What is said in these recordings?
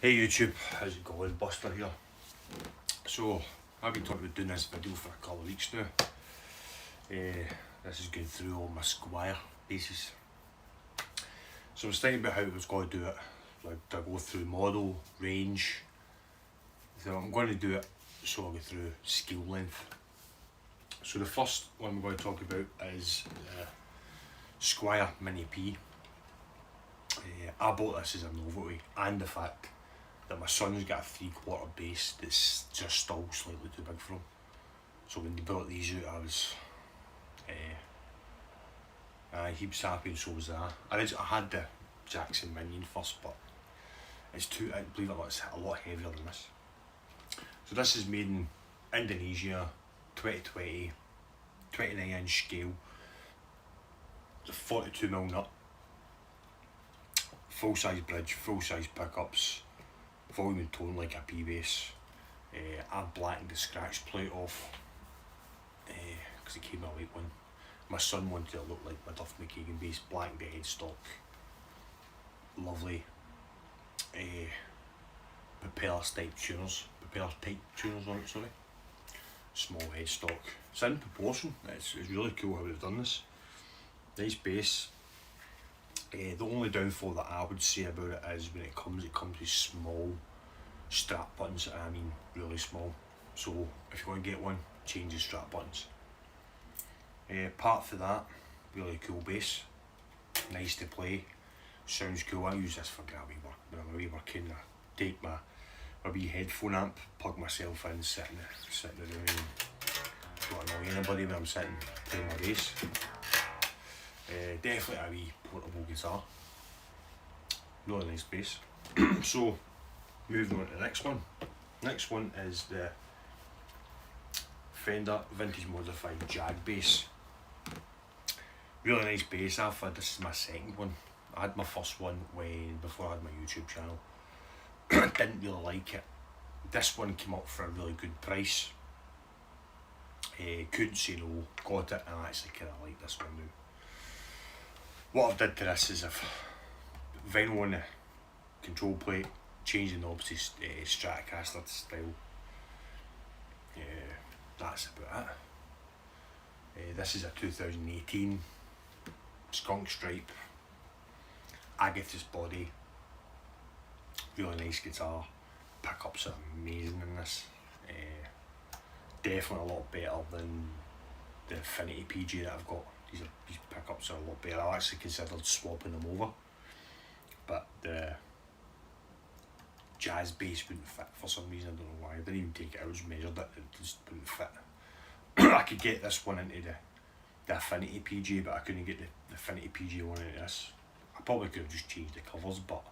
Hey YouTube, how's it going? Buster here. So, I've been talking about doing this video for a couple of weeks now. This is going through all my Squier bases. So I was thinking about how I was going to do it. Like, to go through model, range. So I'm going to do it so I'll go through scale length. So the first one we're going to talk about is the Squier Mini P. I bought this as a novelty, and the fact that my son's got a 3/4 bass that's just still slightly too big for him. So when they brought these out, I was he was happy and so was I. I had the Jackson Minion first, but it's too, I believe it or not, it's a lot heavier than this. So this is made in Indonesia, 2020, 29-inch scale. It's a 42mm nut. Full size bridge, full size pickups, volume and tone like a P bass. I blackened the scratch plate off because it came a white one. My son wanted it to look like my Duff McKagan bass, blackened the headstock. Lovely propeller type tuners on it, sorry. Small headstock. It's in proportion, it's really cool how they've done this. Nice bass. The only downfall that I would say about it is when it comes with small strap buttons. I mean really small. So if you're going to get one, change the strap buttons. Apart from that, really cool bass. Nice to play. Sounds cool. I use this for gravity work. When I'm away working, I take my wee headphone amp, plug myself in, sit in the room and don't annoy anybody when I'm sitting playing my bass. Definitely a wee portable guitar. Really nice bass. So, moving on to the next one. Next one is the Fender Vintage Modified Jag bass. Really nice bass. This is my second one. I had my first one before I had my YouTube channel. Didn't really like it. This one came up for a really good price. Couldn't say no, got it, and I actually kind of like this one now. What I've did to this is I've vinyl on the control plate, changed the knobs to Stratocaster style. That's about it. This is a 2018 skunk stripe, Agathis body. Really nice guitar. Pickups are amazing in this. Definitely a lot better than the Infinity PG that I've got. These pickups are a lot better. I actually considered swapping them over, but the jazz bass wouldn't fit for some reason. I don't know why. I didn't even take it out, I just measured it, it just wouldn't fit. I could get this one into the Infinity PG, but I couldn't get the Infinity PG one into this. I probably could have just changed the covers, but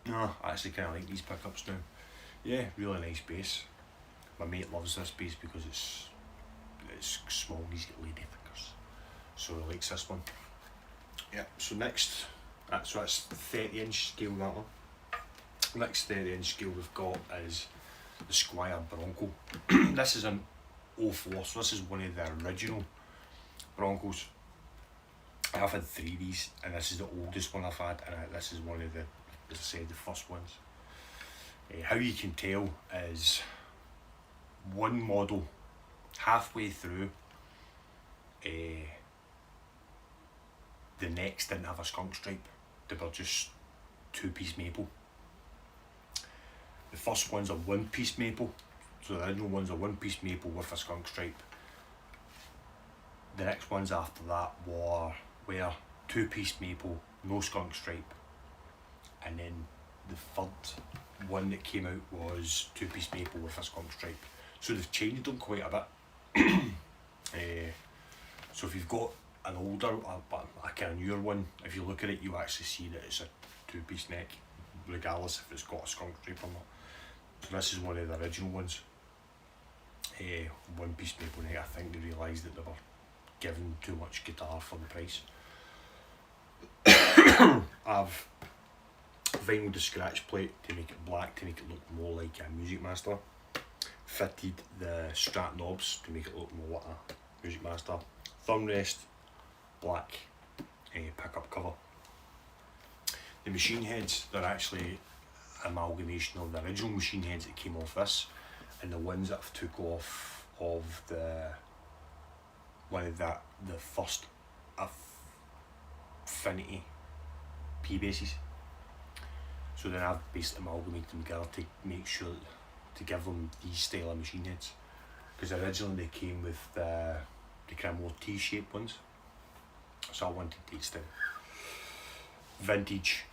no, I actually kind of like these pickups now. Yeah, really nice bass. My mate loves this bass because it's small and he's got lady fingers, so he likes this one. Yeah, so next, so that's 30-inch scale, that one. Next 30-inch scale we've got is the Squier Bronco. This is an 04, so this is one of the original Broncos. I've had 3 of these, and this is the oldest one I've had, and this is one of the, as I said, the first ones. How you can tell is one model halfway through, the next didn't have a skunk stripe. They were just 2-piece maple. The first one's a 1-piece maple, so the original one's a 1-piece maple with a skunk stripe. The next ones after that were 2-piece maple, no skunk stripe, and then the third one that came out was 2-piece maple with a skunk stripe. So they've changed them quite a bit. So if you've got an older, but a kind of newer one, if you look at it, you actually see that it's a 2-piece neck, regardless if it's got a skunk stripe or not. So this is one of the original ones. 1-piece maple neck. I think they realised that they were giving too much guitar for the price. I've vinyled the scratch plate to make it black, to make it look more like a Music Master. Fitted the Strat knobs to make it look more like a Music Master. Thumb rest, black pickup cover. The machine heads, they're actually amalgamation of the original machine heads that came off this, and the ones that I've took off of the first Affinity P bases. So then I've basically amalgamated them together to make sure to give them these style of machine heads, because originally they came with the kind of more T-shaped ones. So I wanted these to vintage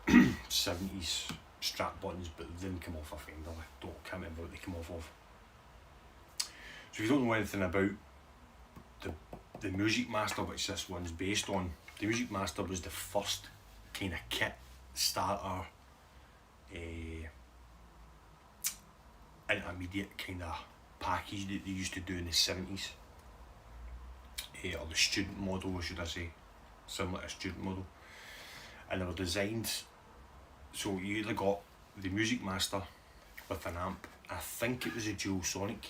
70s strap buttons, but they didn't come off a Fender. I can't remember what they come off of. So if you don't know anything about the Music Master, which this one's based on, the Music Master was the first kind of kit starter, intermediate kind of package that they used to do in the 70s, or the student model, should I say, similar to student model, and they were designed, so you either got the Music Master with an amp, I think it was a dual sonic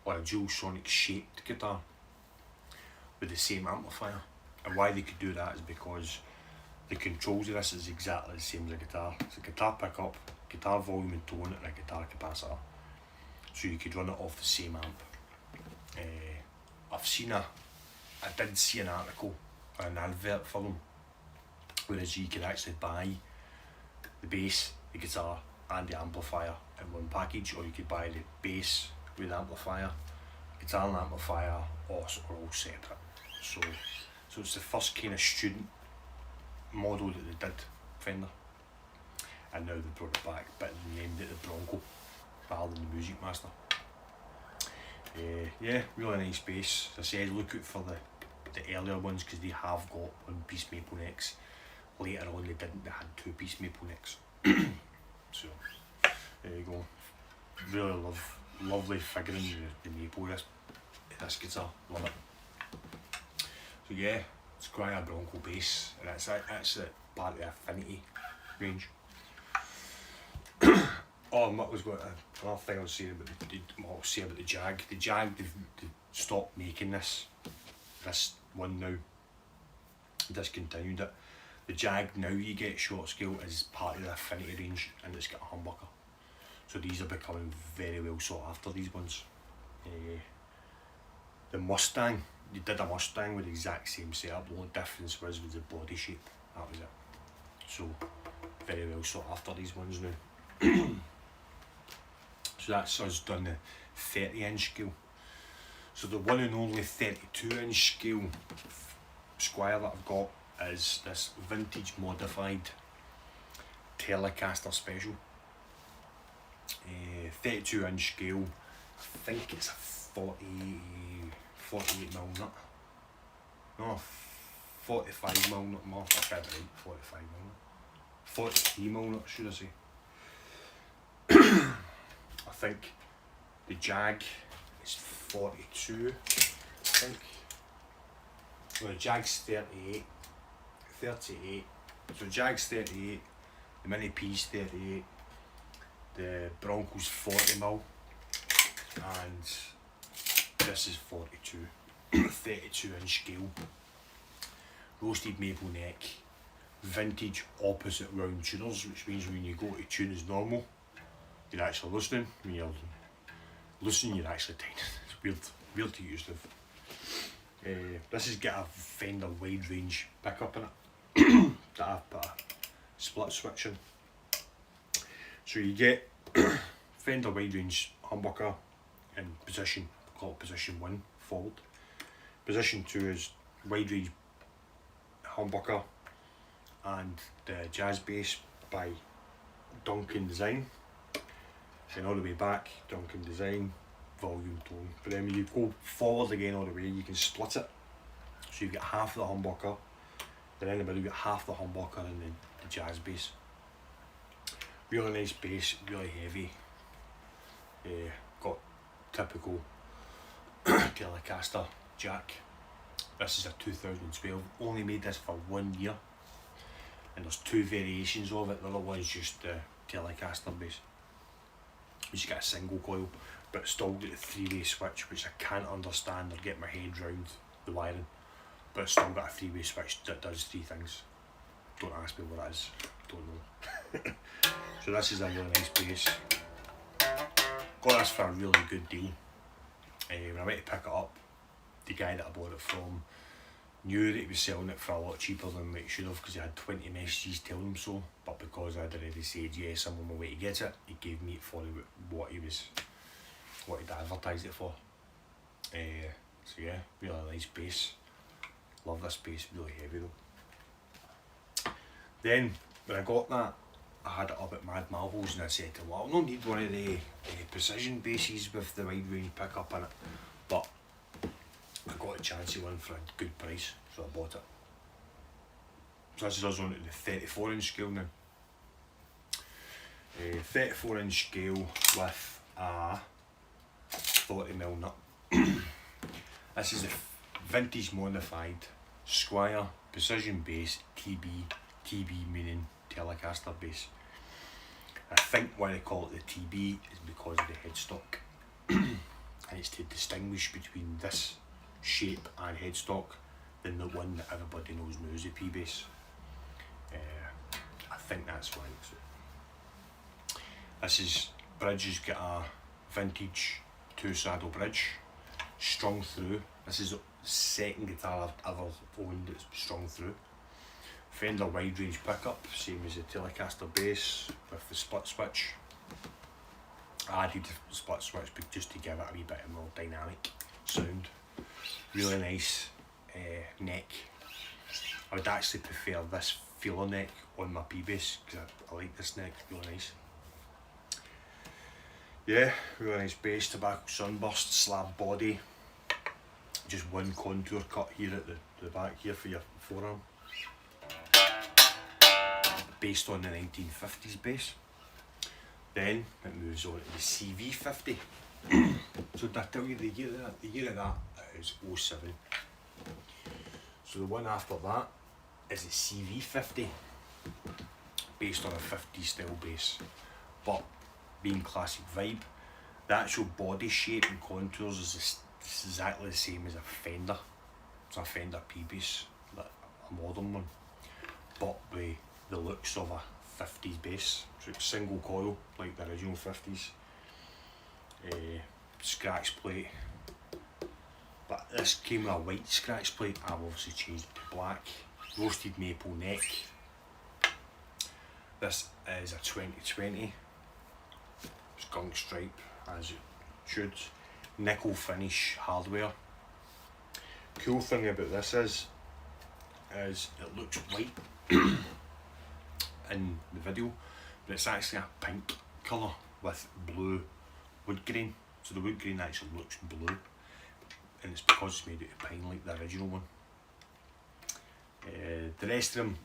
or a dual sonic shaped guitar with the same amplifier, and why they could do that is because the controls of this is exactly the same as a guitar. It's a guitar pickup, guitar volume and tone, and a guitar capacitor, so you could run it off the same amp. I did see an article or an advert for them, whereas you could actually buy the bass, the guitar and the amplifier in one package, or you could buy the bass with the amplifier, guitar and amplifier, or all separate. So it's the first kind of student model that they did, Fender, and now they brought it back, but they named it the Bronco rather than the Music Master. Yeah, really nice bass. As I said, look out for the earlier ones, because they have got one-piece maple necks. Later on they didn't, they had two-piece maple necks. So there you go. Really lovely figuring the maple this guitar, love it. So yeah, Squier Bronco bass, and that's part of the Affinity range. Oh, and what was another thing I was saying about the Jag. The Jag, they've stopped making this one now, discontinued it. The Jag now you get short scale is part of the Affinity range, and it's got a humbucker. So these are becoming very well sought after, these ones. The Mustang, they did a Mustang with the exact same setup, the only difference was the body shape, that was it. So very well sought after, these ones now. So that's us done the 30-inch scale. So the one and only 32-inch scale Squier that I've got is this vintage modified Telecaster Special. 32-inch scale, I think it's a 48 mil nut. No, 45 mil nut more, I can't right, 45 mil nut. 43 mil nut, should I say. I think the Jag is 42, I think. Well, the Jag's 38. So the Jag's 38, the Mini P's 38, the Bronco's 40 mil, and this is 42. 32-inch scale, roasted maple neck, vintage opposite round tuners, which means when you go to tune as normal, you're actually listening. When you're listening, you're actually tight. It's weird to use with. This has got a Fender wide range pickup in it that I've put a split switch in. So you get Fender wide range humbucker in position, we call it position 1 forward. Position 2 is wide range humbucker and the jazz bass by Duncan Design. Then all the way back, Duncan Design, volume, tone. But then when you go forward again all the way, you can split it. So you've got half the humbucker, then in the middle you've got half the humbucker and then the jazz bass. Really nice bass, really heavy. Got typical Telecaster jack. This is a 2012, only made this for 1 year. And there's two variations of it. The other one's just the Telecaster bass, which you got a single coil, but still got a 3-way switch, which I can't understand or get my head round the wiring. But it's still got a 3-way switch that does 3 things. Don't ask me what it is. don't know. So this is a really nice bass. Got this for a really good deal. When I went to pick it up, the guy that I bought it from knew that he was selling it for a lot cheaper than what he should have, because he had 20 messages telling him so, but because I'd already said yes, I'm on my way to get it, he gave me it for what he'd advertised it for. So yeah, really nice bass. Love this bass, really heavy though. Then when I got that, I had it up at Mad Marbles and I said to him, well, I'll not need one of the precision basses with the wide range pickup in it, but I got a chancy one for a good price, so I bought it. So this is us on to the 34-inch scale now. 34-inch scale with a 40mm nut. This is a vintage modified Squier precision bass TB meaning Telecaster bass. I think why they call it the TB is because of the headstock, and it's to distinguish between this shape and headstock than the one that everybody knows now is the P bass. I think that's why. This is bridge has got a vintage 2-saddle bridge, strung through. This is the second guitar I've ever owned that's strung through. Fender wide range pickup, same as the Telecaster bass with the split switch. I added the split switch just to give it a wee bit of more dynamic sound. Really nice neck. I would actually prefer this feeler neck on my P bass because I like this neck, really nice. Yeah, really nice bass, tobacco sunburst, slab body. Just one contour cut here at the back here for your forearm. Based on the 1950s bass. Then it moves on to the CV50. So did I tell you the year of that is 07. So the one after that is the CV50, based on a 50s style bass, but being classic vibe. The actual body shape and contours is exactly the same as a Fender. It's a Fender P bass, a modern one, but with the looks of a 50s bass. So it's single coil like the original 50s. Scratch plate, but this came with a white scratch plate. I've obviously changed it to black. Roasted maple neck. This is a 2020 skunk stripe, as it should. Nickel finish hardware. Cool thing about this is it looks white in the video, but it's actually a pink colour with blue wood grain. So the wood grain actually looks blue, and it's because it's made out of pine like the original one. The rest of them,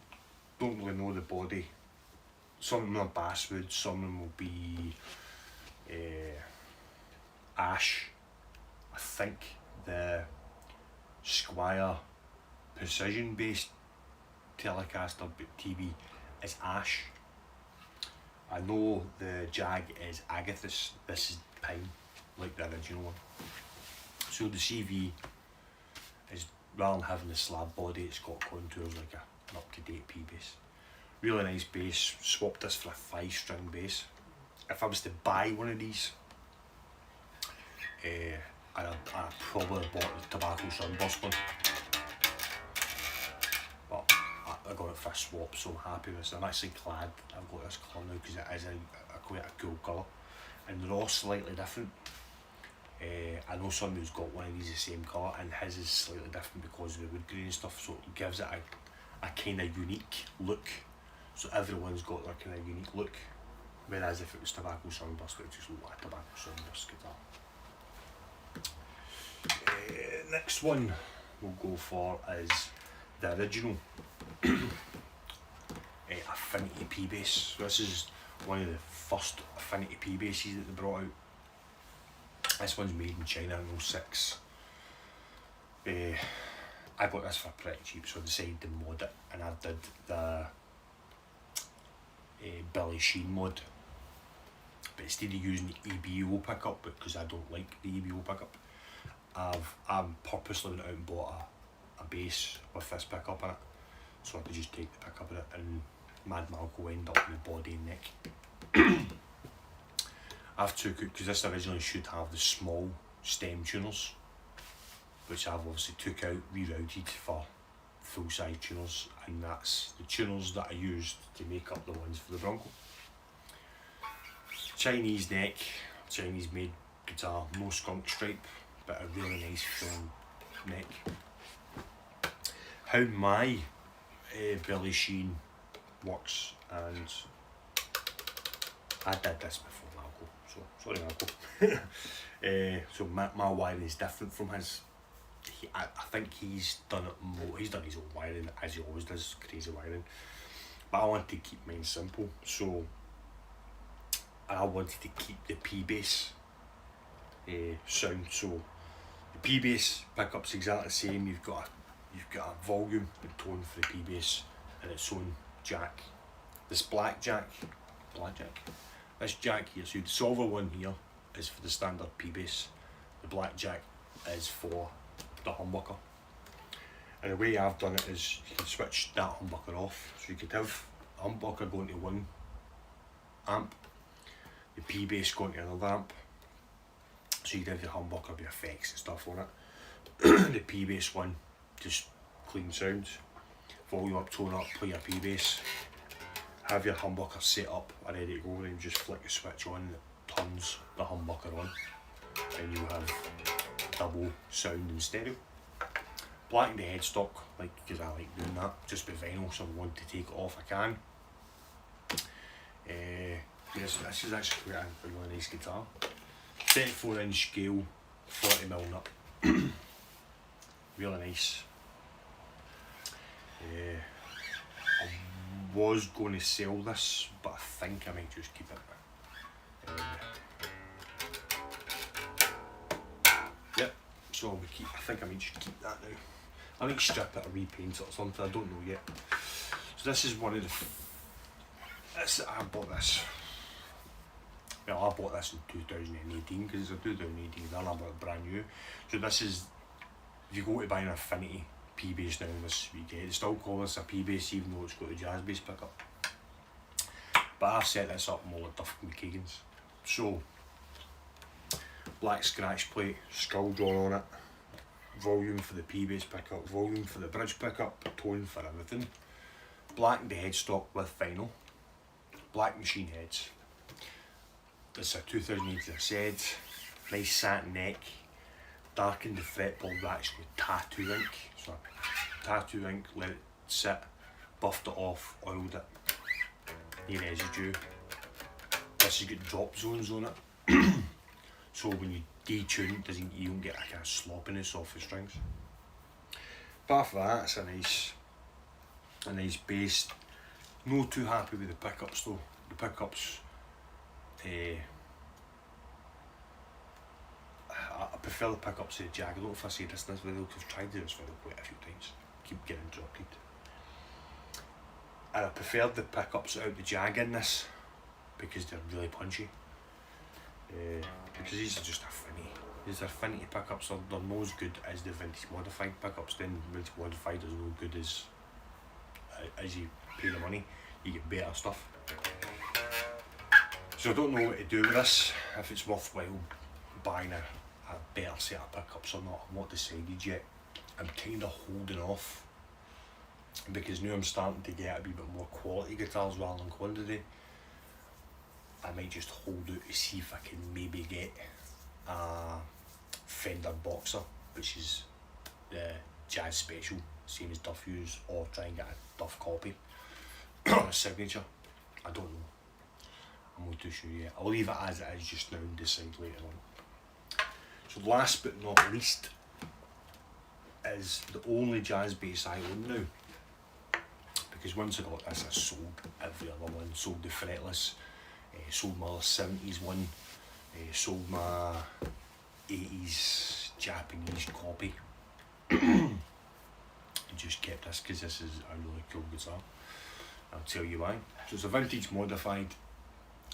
don't really know the body. Some of them are basswood, some of them will be ash. I think the Squier precision based Telecaster TB is ash. I know the Jag is agathis, this is pine like the original one. So the CV is, rather than having the slab body, it's got contours like an up-to-date P bass. Really nice bass. Swapped this for a 5-string bass. If I was to buy one of these, I'd probably bought the tobacco sunburst one, but I got it for a swap, so I'm happy with this. I'm actually glad I've got this colour now because it is quite a cool colour, and they're all slightly different. I know somebody who's got one of these the same colour, and his is slightly different because of the wood grain and stuff, so it gives it a kind of unique look. So everyone's got their kind of unique look, whereas if it was tobacco sunburst, it would just look like a tobacco sunburst guitar. Next one we'll go for is the original Affinity P bass. So this is one of the first Affinity P basses that they brought out. This one's made in China in 06. I bought this for pretty cheap, so I decided to mod it, and I did the Billy Sheen mod. But instead of using the EBO pickup, because I don't like the EBO pickup, I've purposely went out and bought a bass with this pickup in it, so I could just take the pickup in it and Mad Malco end up in the body and neck. I've took it, because this originally should have the small stem tuners, which I've obviously took out, rerouted for full size tuners, and that's the tuners that I used to make up the ones for the Bronco. Chinese neck, Chinese made guitar, no skunk stripe, but a really nice feeling neck. How my belly sheen works, and I did this before Malco, so sorry Malco. So my wiring is different from his. I think he's done it more, he's done his own wiring as he always does, crazy wiring, but I want to keep mine simple, so I wanted to keep the P-bass sound. So the P-bass pickup's exactly the same. You've got a volume and tone for the P-bass and its own jack. This this jack here, so the silver one here is for the standard P-bass. The black jack is for the humbucker. And the way I've done it is you can switch that humbucker off. So you could have a humbucker going to one amp, the P-bass going to another amp. So you can have your humbucker with effects and stuff on it. The P-bass one, just clean sounds. Volume up, tone up, play your P-bass. Have your humbucker set up and ready to go, and you just flick the switch on and it turns the humbucker on. And you have double sound in stereo. Blacken the headstock, like, because I like doing that, just with vinyl, so I want to take it off, I can. This is actually quite a really nice guitar. 34-inch scale, 40mm nut. Really nice. I was going to sell this, but I think I might just keep it. Yep, so I think I might just keep that now. I might strip it or repaint it or something, I don't know yet. So this is one of the... I bought this. Well, I bought this in 2018 because it's a 2018 and I bought it brand new. So this is, if you go to buy an Affinity P-bass now, this is what you get. They still call this a P-bass even though it's got the jazz bass pickup. But I've set this up more like Duff McKagan's. So, black scratch plate, skull drawn on it, volume for the P-bass pickup, volume for the bridge pickup, tone for everything. Blackened the headstock with vinyl, black machine heads. It's a 2018, I said, nice satin neck, darkened the fretboard with actually tattoo ink. So tattoo ink, let it sit, buffed it off, oiled it, near residue. This has got drop zones on it, so when you detune it, you don't get a kind of sloppiness off the strings. Apart from that, it's a nice bass. Not too happy with the pickups though. The pickups, I prefer the pickups to the Jag. I don't know if I say this in this video because I've tried to do this video quite a few times. Keep getting interrupted. And I preferred the pickups out the Jag in this because they're really punchy. Because these are just Affinity. These Affinity pickups are not as good as the vintage modified pickups. Then vintage modified is no good as you pay the money, you get better stuff. So I don't know what to do with this, if it's worthwhile buying a better set of pickups or not. I'm not decided yet. I'm kind of holding off because now I'm starting to get a wee bit more quality guitars rather than quantity. I might just hold out to see if I can maybe get a Fender Boxer, which is the Jazz Special, same as Duff use, or try and get a Duff copy or a signature. I don't know. I'm not too sure yet. I'll leave it as it is just now and decide later on. So last but not least is the only jazz bass I own now. Because once I got this, I sold every other one. Sold the fretless, sold my 70s one, sold my 80s Japanese copy. And just kept this because this is a really cool guitar. I'll tell you why. So it's a vintage modified.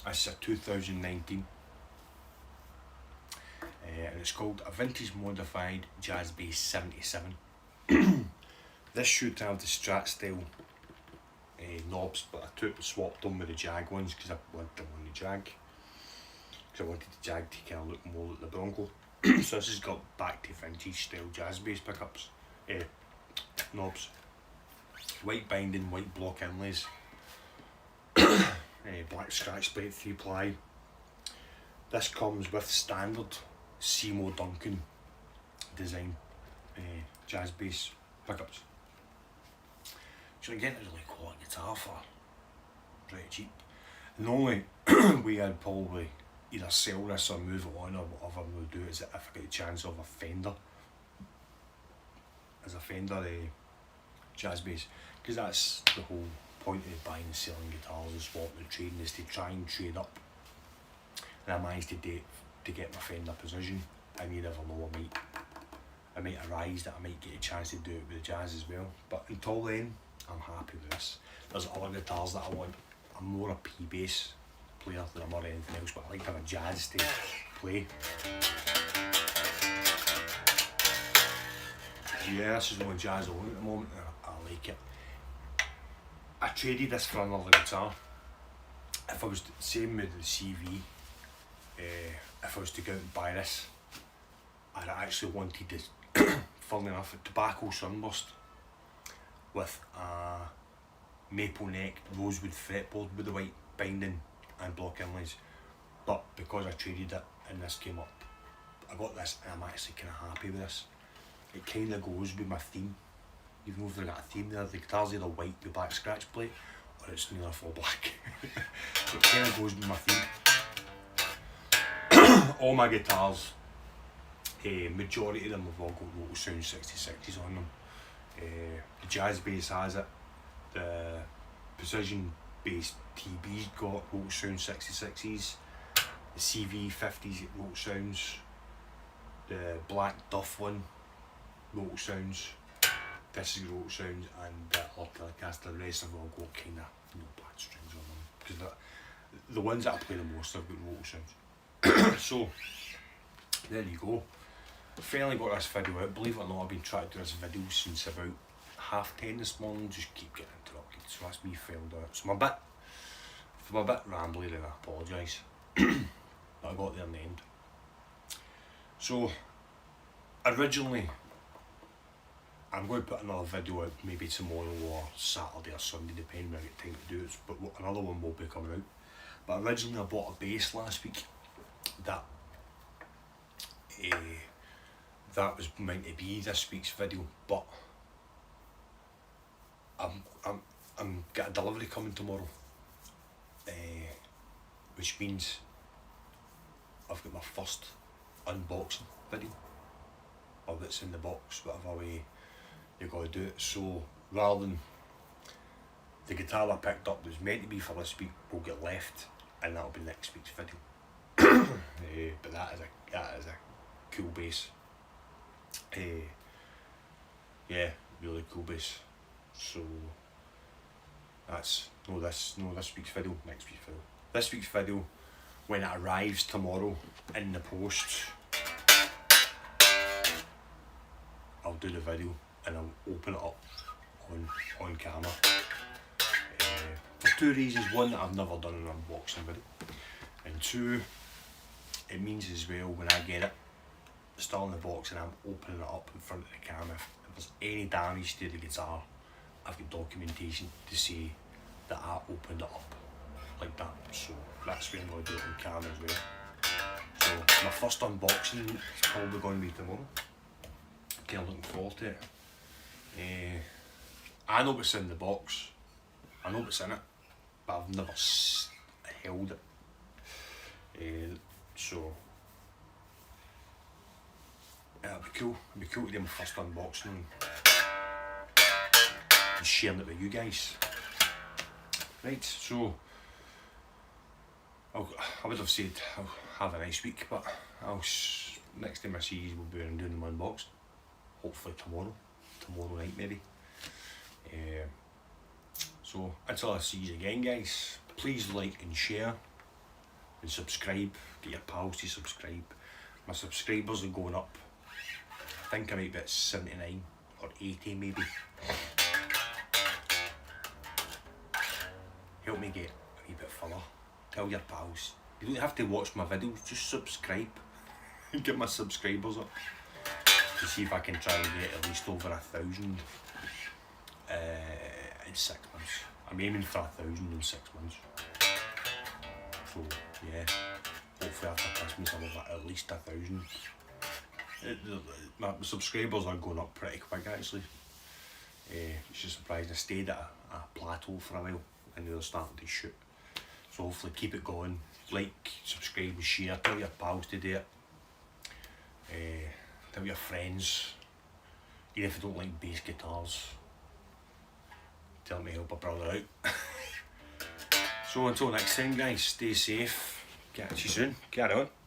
It's a 2019. And it's called a vintage modified Jazz Bass 77. This should have the Strat style knobs, but I swapped them with the Jag ones because I wanted them on the Jag. Because I wanted the Jag to kind of look more like the Bronco. So this has got back to vintage style jazz bass pickups, knobs. White binding, white block inlays. Black scratch plate, 3-ply. This comes with standard Seymour Duncan design jazz bass pickups. So again, a really quality guitar for pretty cheap. And the only way I'd probably either sell this or move it on or whatever I'm going to do is if I get the chance of a Fender as a Fender jazz bass, because that's the whole point of buying and selling guitars and swapping and trading, is to try and trade up. And I managed to get my Fender position, and you never know, I might arise that I might get a chance to do it with the jazz as well. But until then, I'm happy with this. There's other guitars that I want. I'm more a P bass player than I'm or anything else, but I like to have a jazz to play. Yeah, this is the only jazz I want at the moment, and I like it. I traded this for another guitar. If I was the same with the CV, if I was to go out and buy this, I'd actually wanted this, funnily enough, a tobacco sunburst with a maple neck rosewood fretboard with the white binding and block inlays. But because I traded it and this came up, I got this and I'm actually kind of happy with this. It kind of goes with my theme. Even though they've got a theme there, the guitar's either white with black scratch plate or it's nearly full black. So it kind of goes with my theme. All my guitars, majority of them have all got Roto Sound 66s on them. The jazz bass has it. The precision bass TB's got Roto Sound 66s. The CV50's got Roto Sounds. The black Duff one, Roto Sounds. This is Roto Sounds, and the Telecaster, the rest have all got kind of bad strings on them. Because the ones that I play the most have got Roto Sounds. So, there you go. Finally got this video out. Believe it or not, I've been trying to do this video since about 10:30 this morning. Just keep getting interrupted, so that's me failed out. So I'm a bit rambly, then I apologise. But I got there in the end. So, originally, I'm going to put another video out maybe tomorrow or Saturday or Sunday, depending when I get time to do it. But another one will be coming out. But originally I bought a bass last week that that was meant to be this week's video, but I'm got a delivery coming tomorrow, which means I've got my first unboxing video of what's in the box, whatever way you gotta do it. So rather than the guitar I picked up that was meant to be for this week will get left, and that'll be next week's video. But that is a cool bass. Yeah, really cool bass. So that's this week's video, next week's video. This week's video, when it arrives tomorrow in the post, I'll do the video and I'll open it up on camera. For two reasons: one, I've never done an unboxing video, and two, it means as well when I get it still in the box and I'm opening it up in front of the camera, if there's any damage to the guitar, I've got documentation to say that I opened it up like that. So that's when I'm going to do it on camera as well. So my first unboxing is probably going to be tomorrow. Kind of looking forward to it. I know what's in the box, I know what's in it, but I've never held it. So it'll be cool. It'll be cool to do my first unboxing and sharing it with you guys. Right, so I would have said I'll have a nice week, but next time I see you we'll be doing my unboxing. Hopefully tomorrow night maybe. So until I see you again, guys, please like and share and subscribe. Get your pals to subscribe. My subscribers are going up. I think I might be at 79 or 80 maybe. help me get a wee bit further. Tell your pals. You don't have to watch my videos, just subscribe. Get my subscribers up. To see if I can try and get at least over 1,000 in 6 months. I'm aiming for 1,000 in 6 months. So yeah, hopefully after Christmas I'll have at least 1,000. My subscribers are going up pretty quick actually. It's just surprising. I stayed at a plateau for a while and they're starting to shoot. So hopefully keep it going. Like, subscribe and share. Tell your pals to do it. Tell your friends. Even if you don't like bass guitars, tell them to help a brother out. So until next time guys, stay safe. Catch you soon. Carry on.